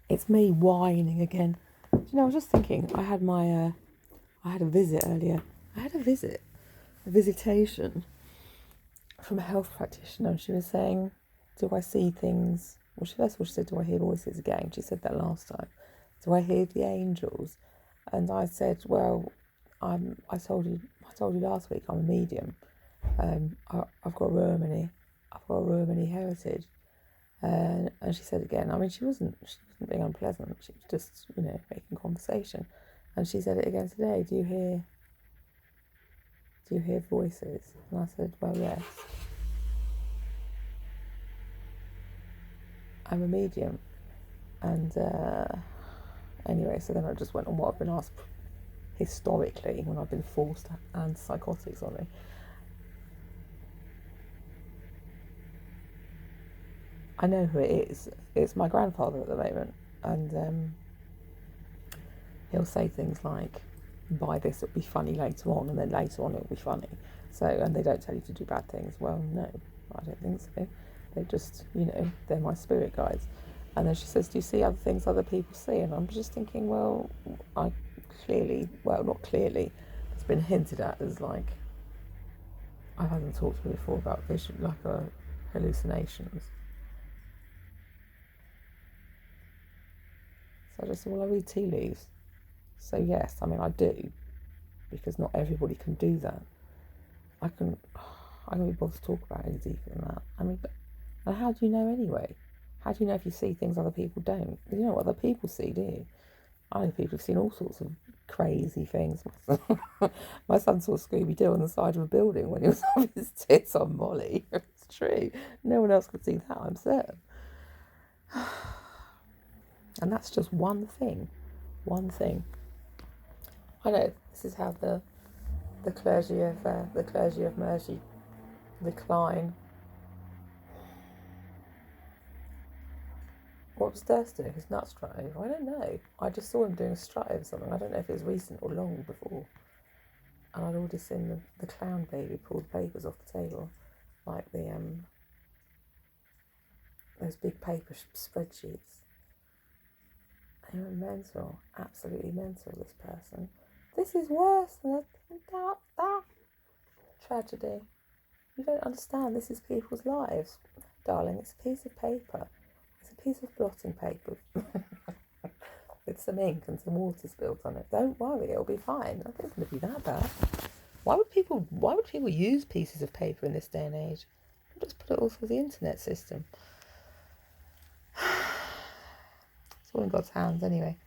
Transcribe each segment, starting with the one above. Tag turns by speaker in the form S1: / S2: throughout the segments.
S1: It's me whining again. Do you know, I was just thinking, I had a visit earlier. I had a visitation from a health practitioner, and she was saying, do I see things? Well, first of all, she said, do I hear voices again? She said that last time. Do I hear the angels? And I said, well, I told you last week I'm a medium. I've got a Romany heritage. And she said again, I mean, she wasn't being unpleasant. She was just, making conversation. And she said it again today. Do you hear voices? And I said, well, yes. I'm a medium. And anyway, so then I just went on what I've been asked historically when I've been forced antipsychotics on me. I know who it is. It's my grandfather at the moment, and he'll say things like, buy this, it'll be funny later on, and then later on it'll be funny. So, and they don't tell you to do bad things. Well, no, I don't think so. They're just, they're my spirit guides. And then she says, do you see other things other people see? And I'm just thinking, well, not clearly, it's been hinted at as like, I haven't talked to her before about vision, hallucinations. So I just said, well, I read tea leaves. So yes, I mean, I do, because not everybody can do that. I can't be bothered to talk about it any deeper than that. I mean, and how do you know anyway? How do you know if you see things other people don't? You know what other people see, do you? I know people have seen all sorts of crazy things. My son saw Scooby-Doo on the side of a building when he was on his tits on Molly. It's true. No one else could see that, I'm certain. And that's just one thing. One thing. I know this is how the clergy of Mersey decline. What was Durst doing? His nuts strut over? I don't know. I just saw him doing a strut over something. I don't know if it was recent or long before. And I'd already seen the clown baby pull the papers off the table, like those big paper spreadsheets. They were mental, absolutely mental. This person. This is worse than that tragedy. You don't understand. This is people's lives, darling. It's a piece of paper. It's a piece of blotting paper with some ink and some water spilled on it. Don't worry, it'll be fine. I think it's going to be that bad. Why would people use pieces of paper in this day and age? Just put it all through the internet system. It's all in God's hands anyway.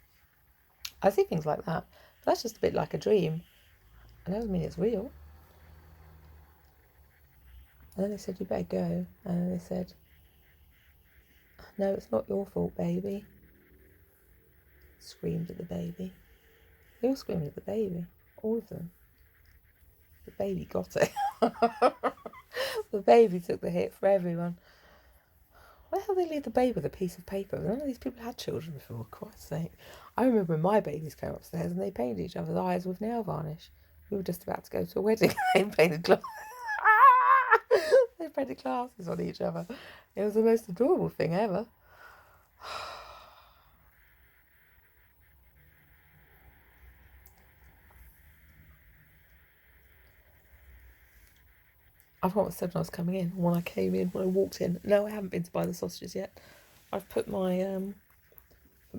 S1: I see things like that. But that's just a bit like a dream. And that doesn't mean it's real. And then they said, you better go. And then they said, no, it's not your fault, baby. Screamed at the baby. They all screamed at the baby. All of them. The baby got it. The baby took the hit for everyone. Why the hell did they leave the baby with a piece of paper? None of these people had children before, Christ's sake. I remember when my babies came upstairs and they painted each other's eyes with nail varnish. We were just about to go to a wedding. They painted glasses on each other. It was the most adorable thing ever. I forgot what I said when I was coming in. When I walked in. No, I haven't been to buy the sausages yet. I've put my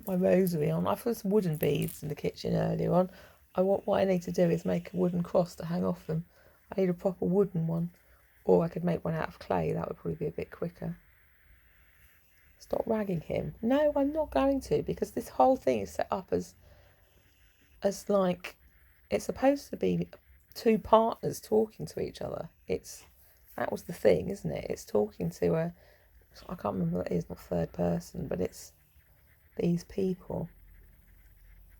S1: my rosary on. I've put some wooden beads in the kitchen earlier on. What I need to do is make a wooden cross to hang off them. I need a proper wooden one. Or I could make one out of clay. That would probably be a bit quicker. Stop ragging him. No, I'm not going to, because this whole thing is set up as like, it's supposed to be two partners talking to each other. That was the thing, isn't it? It's talking to I can't remember what it is, not third person, but it's these people.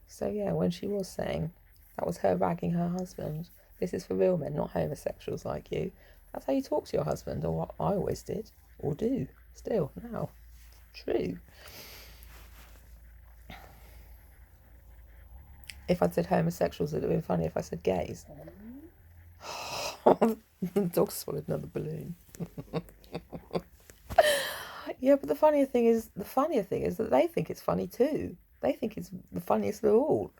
S1: So yeah, when she was saying that was her ragging her husband, this is for real men, not homosexuals like you. That's how you talk to your husband, or what I always did, or do, still, now. True. If I'd said homosexuals, it would have been funny if I said gays. The dog swallowed another balloon. Yeah, but the funnier thing is that they think it's funny too. They think it's the funniest of all.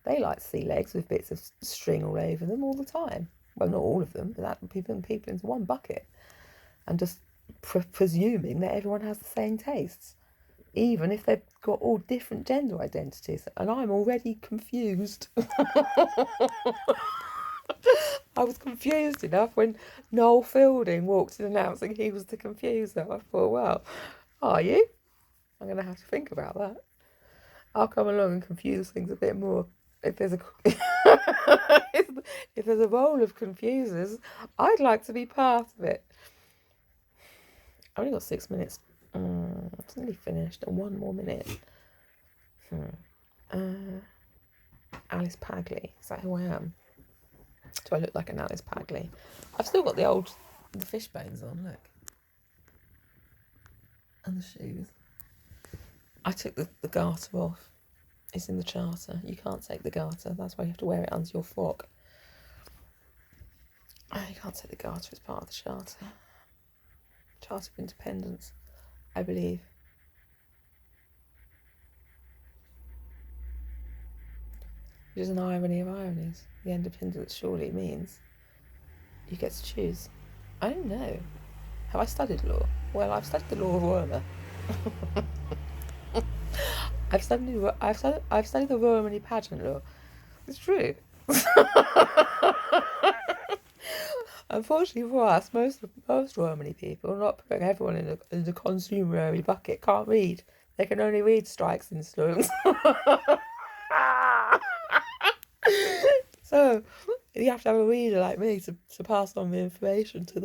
S1: They like to see legs with bits of string all over them all the time. Well, not all of them, but that people into one bucket, and just presuming that everyone has the same tastes, even if they've got all different gender identities. And I'm already confused. I was confused enough when Noel Fielding walked in announcing he was the confuser. I thought, well, are you? I'm going to have to think about that. I'll come along and confuse things a bit more. If there's a if there's a role of confusers, I'd like to be part of it. I've only got 6 minutes. It's nearly finished. And 1 more minute. Alice Pagley. Is that who I am? Do I look like an Alice Pagley? I've still got the fish bones on, look. And the shoes. I took the garter off. It's in the charter. You can't take the garter. That's why you have to wear it under your frock. Oh, you can't take the garter as part of the charter. Charter of Independence, I believe. Which is an irony of ironies. The independence surely means you get to choose. I don't know. Have I studied law? Well, I've studied the law of Roma. I've studied the Romany pageant law. It's true. Unfortunately for us, most Romany people, not putting everyone in the consumer bucket, can't read. They can only read strikes and slums. So you have to have a reader like me to pass on the information to them.